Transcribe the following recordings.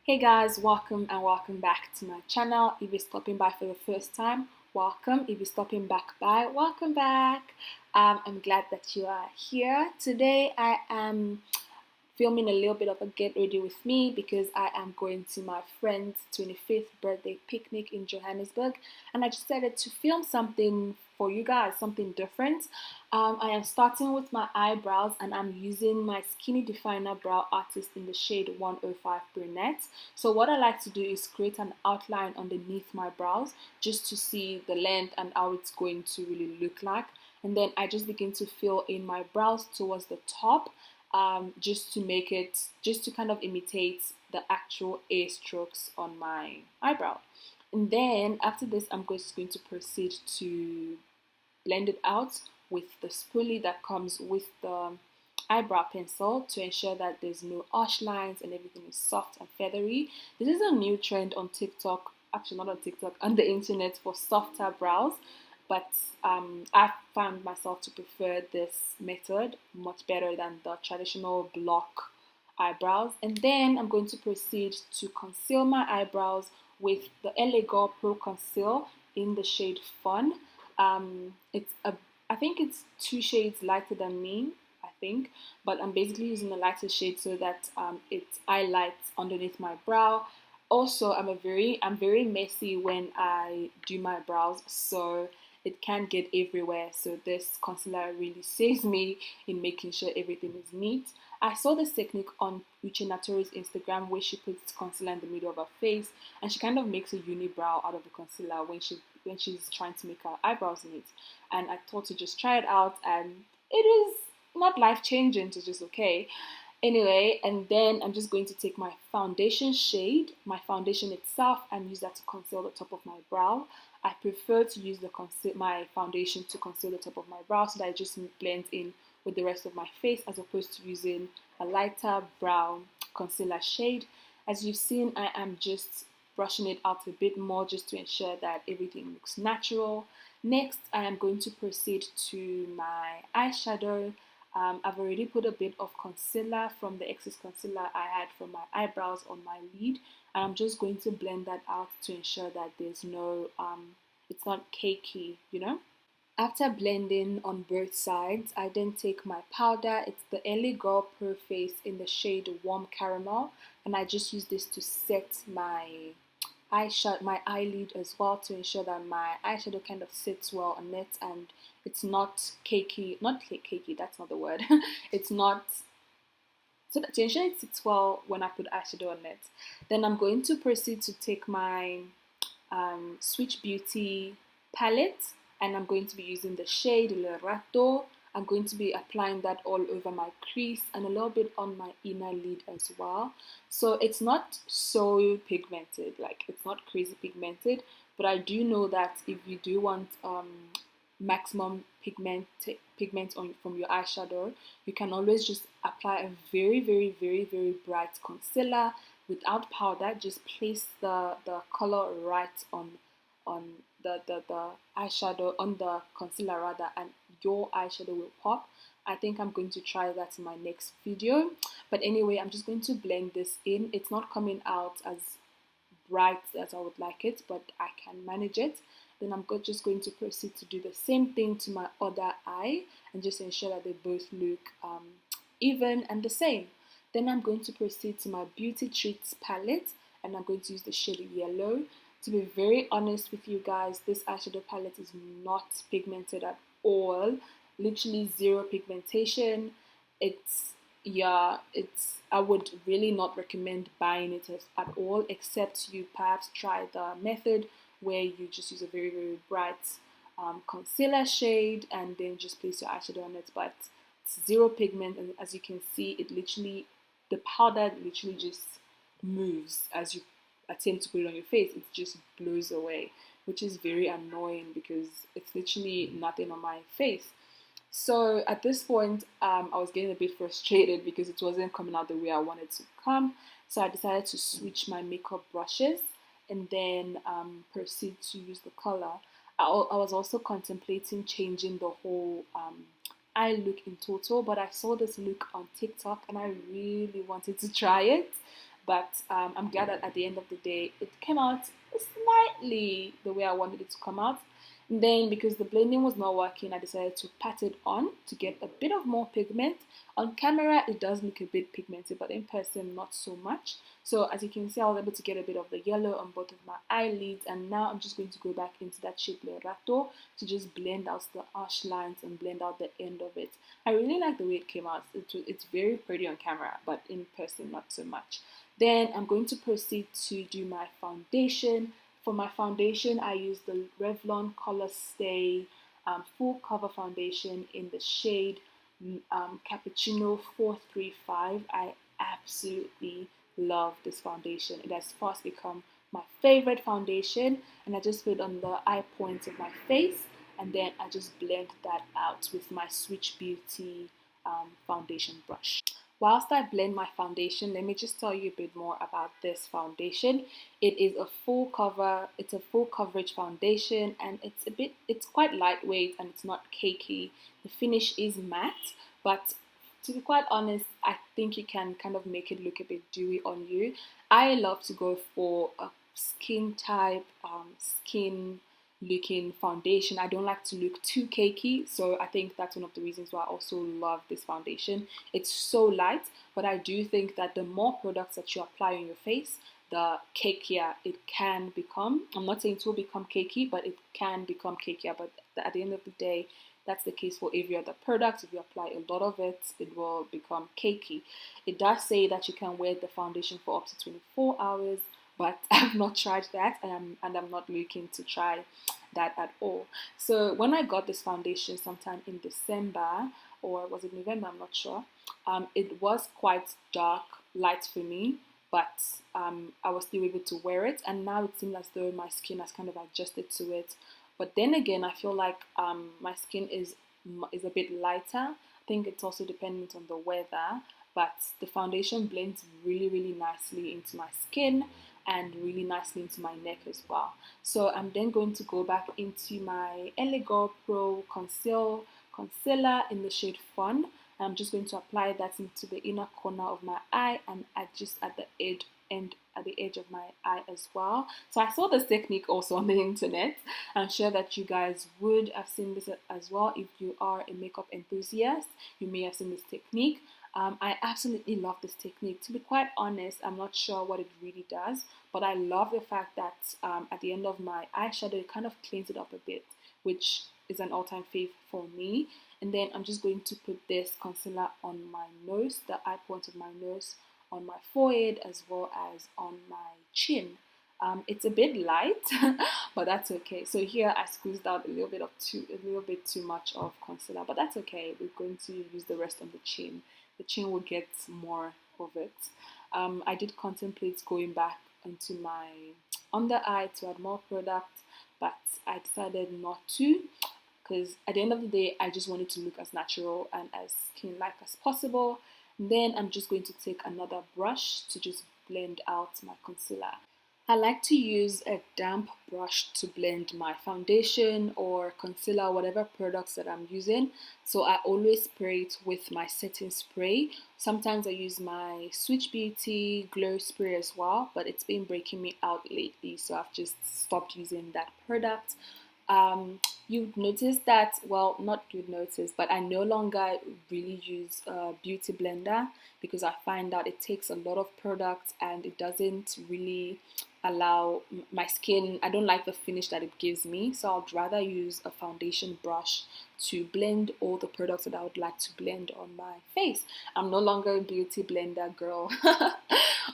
Hey guys, welcome and welcome back to my channel. If you're stopping by for the first time, welcome. If you're stopping back by, welcome back. I'm glad that you are here. Today I am filming a little bit of a get ready with me because I am going to my friend's 25th birthday picnic in Johannesburg, and I decided to film something for you guys, something different. I am starting with my eyebrows, and I'm using my Skinny Definer Brow Artist in the shade 105 Brunette. So what I like to do is create an outline underneath my brows just to see the length and how it's going to really look like. And then I just begin to fill in my brows towards the top, just to make it, just to kind of imitate the actual A strokes on my eyebrow. And then after this, I'm just going to proceed to blend it out with the spoolie that comes with the eyebrow pencil to ensure that there's no harsh lines and everything is soft and feathery. This is a new trend on TikTok, actually not on TikTok, on the internet, for softer brows, but I found myself to prefer this method much better than the traditional block eyebrows. And then I'm going to proceed to conceal my eyebrows with the LA Pro Conceal in the shade Fun. I think it's 2 shades lighter than me, I think, but I'm basically using a lighter shade so that it highlights underneath my brow. Also, I'm very messy when I do my brows, so it can get everywhere. So this concealer really saves me in making sure everything is neat. I saw this technique on Uche Naturi's Instagram where she puts concealer in the middle of her face and she kind of makes a unibrow out of the concealer when she's trying to make her eyebrows neat. And I thought to just try it out, and it was not life changing, it's just okay. Anyway, and then I'm just going to take my foundation shade, my foundation itself, and use that to conceal the top of my brow. I prefer to use my foundation to conceal the top of my brow so that it just blends in with the rest of my face, as opposed to using a lighter brown concealer shade. As you've seen, I am just brushing it out a bit more just to ensure that everything looks natural. Next, I am going to proceed to my eyeshadow. I've already put a bit of concealer from the excess concealer I had from my eyebrows on my lid, and I'm just going to blend that out to ensure that there's no, it's not cakey, you know. After blending on both sides, I then take my powder. It's the LA Pro Face in the shade Warm Caramel, and I just use this to set my eyeshadow, my eyelid as well, to ensure that my eyeshadow kind of sits well on it and it's not cakey. Not cakey, that's not the word. It's not, so that to ensure it sits well when I put eyeshadow on it. Then I'm going to proceed to take my Switch Beauty palette, and I'm going to be using the shade Le Rato. I'm going to be applying that all over my crease and a little bit on my inner lid as well. So it's not so pigmented, like it's not crazy pigmented, but I do know that if you do want maximum pigment on from your eyeshadow, you can always just apply a very bright concealer without powder. Just place the color right on the eyeshadow, on the concealer rather, and your eyeshadow will pop. I think I'm going to try that in my next video. But anyway, I'm just going to blend this in. It's not coming out as bright as I would like it, but I can manage it. Then I'm just going to proceed to do the same thing to my other eye and just ensure that they both look even and the same. Then I'm going to proceed to my Beauty Treats palette, and I'm going to use the shade Yellow. To be very honest with you guys, this eyeshadow palette is not pigmented at all. Literally zero pigmentation. It's I would really not recommend buying it at all, except you perhaps try the method where you just use a very bright concealer shade and then just place your eyeshadow on it. But it's zero pigment, and as you can see, the powder literally just moves as you attempt to put it on your face. It just blows away, which is very annoying because it's literally nothing on my face. So at this point, I was getting a bit frustrated because it wasn't coming out the way I wanted to come. So I decided to switch my makeup brushes and then proceed to use the color. I was also contemplating changing the whole eye look in total, but I saw this look on TikTok and I really wanted to try it. but I'm glad that at the end of the day it came out slightly the way I wanted it to come out. And then because the blending was not working, I decided to pat it on to get a bit of more pigment. On camera it does look a bit pigmented, but in person not so much. So as you can see, I was able to get a bit of the yellow on both of my eyelids, and now I'm just going to go back into that shade Rato to just blend out the harsh lines and blend out the end of it. I really like the way it came out. It's very pretty on camera, but in person not so much. Then I'm going to proceed to do my foundation. For my foundation, I use the Revlon Color Stay full cover foundation in the shade Cappuccino 435. I absolutely love this foundation. It has fast become my favorite foundation, and I just put it on the eye points of my face, and then I just blend that out with my Switch Beauty foundation brush. Whilst I blend my foundation, let me just tell you a bit more about this foundation. It is a full cover, it's a full coverage foundation, and it's quite lightweight and it's not cakey. The finish is matte, but to be quite honest, I think you can kind of make it look a bit dewy on you. I love to go for a skin type, skin looking foundation. I don't like to look too cakey, so I think that's one of the reasons why I also love this foundation. It's so light, but I do think that the more products that you apply on your face, the cakier it can become. I'm not saying it will become cakey, but it can become cakier. But at the end of the day, that's the case for every other product. If you apply a lot of it, it will become cakey. It does say that you can wear the foundation for up to 24 hours, but I've not tried that, and I'm not looking to try that at all. So when I got this foundation sometime in December, or was it November, I'm not sure, it was quite dark light for me, but I was still able to wear it, and now it seems as though my skin has kind of adjusted to it. But then again, I feel like my skin is a bit lighter. I think it's also dependent on the weather, but the foundation blends really nicely into my skin and really nicely into my neck as well. So I'm then going to go back into my LA Girl Pro concealer in the shade Fun. I'm just going to apply that into the inner corner of my eye and just at the edge of my eye as well. So I saw this technique also on the internet. I'm sure that you guys would have seen this as well. If you are a makeup enthusiast, you may have seen this technique. I absolutely love this technique. To be quite honest, I'm not sure what it really does, but I love the fact that at the end of my eyeshadow, it kind of cleans it up a bit, which is an all-time fave for me. And then I'm just going to put this concealer on my nose, the eye point of my nose, on my forehead, as well as on my chin. It's a bit light, but that's okay. So here I squeezed out a little bit too much of concealer, but that's okay. We're going to use the rest on the chin. The chin will get more of it. I did contemplate going back into my under eye to add more product, but I decided not to, because at the end of the day, I just wanted to look as natural and as skin-like as possible. And then I'm just going to take another brush to just blend out my concealer. I like to use a damp brush to blend my foundation or concealer, whatever products that I'm using. So I always spray it with my setting spray. Sometimes I use my Switch Beauty Glow Spray as well, but it's been breaking me out lately, so I've just stopped using that product. You'd notice that, well, not you'd notice, but I no longer really use a beauty blender because I find that it takes a lot of product and it doesn't really allow my skin. I don't like the finish that it gives me, so I'd rather use a foundation brush to blend all the products that I would like to blend on my face. I'm no longer a beauty blender girl,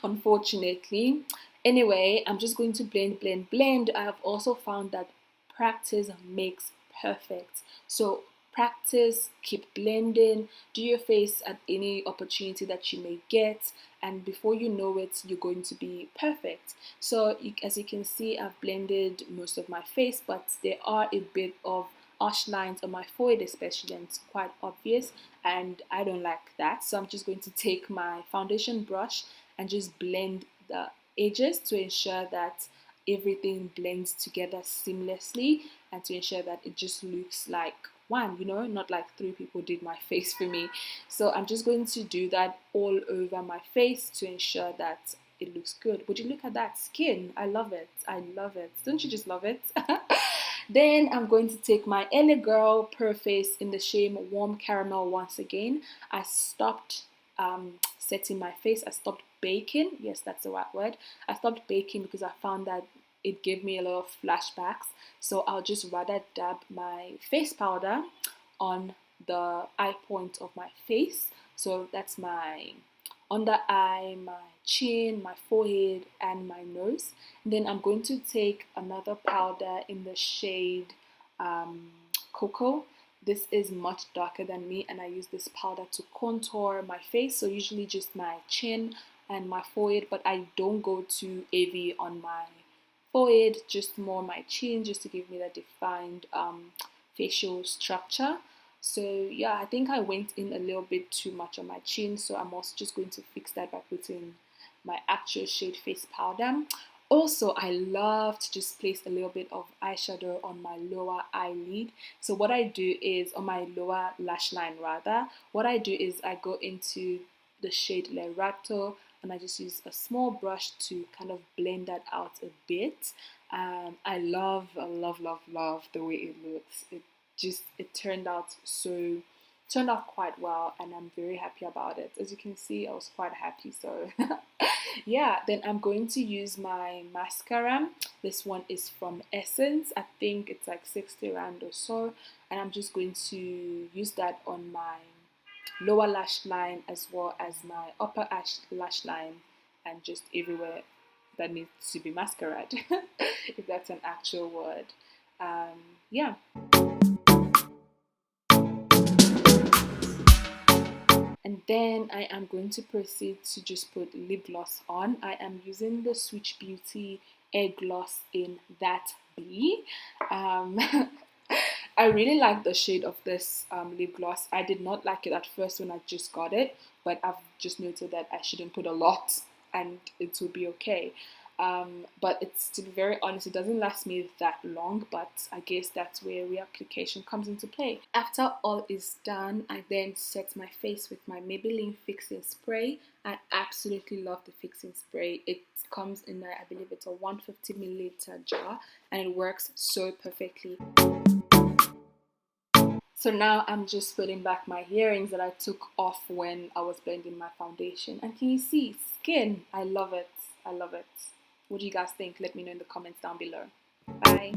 unfortunately. Anyway, I'm just going to blend. I have also found that practice makes perfect. So practice, keep blending, do your face at any opportunity that you may get, and before you know it, you're going to be perfect. So as you can see, I've blended most of my face, but there are a bit of harsh lines on my forehead especially, and it's quite obvious, and I don't like that. So I'm just going to take my foundation brush and just blend the edges to ensure that everything blends together seamlessly and to ensure that it just looks like one, not like three people did my face for me. So I'm just going to do that all over my face to ensure that it looks good. Would you look at that skin? I love it. I love it. Don't you just love it? Then I'm going to take my LA Girl Pure Face in the shade Warm Caramel once again. I stopped setting my face. I stopped baking. Yes, that's the right word. I stopped baking because I found that it gave me a lot of flashbacks. So I'll just rather dab my face powder on the eye point of my face. So that's my under eye, my chin, my forehead, and my nose. And then I'm going to take another powder in the shade Cocoa. This is much darker than me, and I use this powder to contour my face. So usually just my chin and my forehead, but I don't go too heavy on my forehead, just more my chin, just to give me that defined facial structure. So yeah, I think I went in a little bit too much on my chin, so I'm also just going to fix that by putting my actual shade face powder. Also, I love to just place a little bit of eyeshadow on my lower eyelid. So what I do is, on my lower lash line rather, what I do is I go into the shade Lerato, and I just use a small brush to kind of blend that out a bit. I love the way it looks. It turned out quite well, and I'm very happy about it. As you can see, I was quite happy. So yeah, then I'm going to use my mascara. This one is from Essence. I think it's like 60 rand or so, and I'm just going to use that on my lower lash line as well as my upper lash line, and just everywhere that needs to be masquerade, if that's an actual word. Yeah. And then I am going to proceed to just put lip gloss on. I am using the Switch Beauty Air Gloss in That B. I really like the shade of this lip gloss. I did not like it at first when I just got it, but I've just noted that I shouldn't put a lot and it will be okay. But it's, to be very honest, it doesn't last me that long, but I guess that's where reapplication comes into play. After all is done, I then set my face with my Maybelline fixing spray. I absolutely love the fixing spray. It comes in I believe it's a 150 milliliter jar, and it works so perfectly. So now I'm just putting back my earrings that I took off when I was blending my foundation. And can you see? Skin. I love it. I love it. What do you guys think? Let me know in the comments down below. Bye.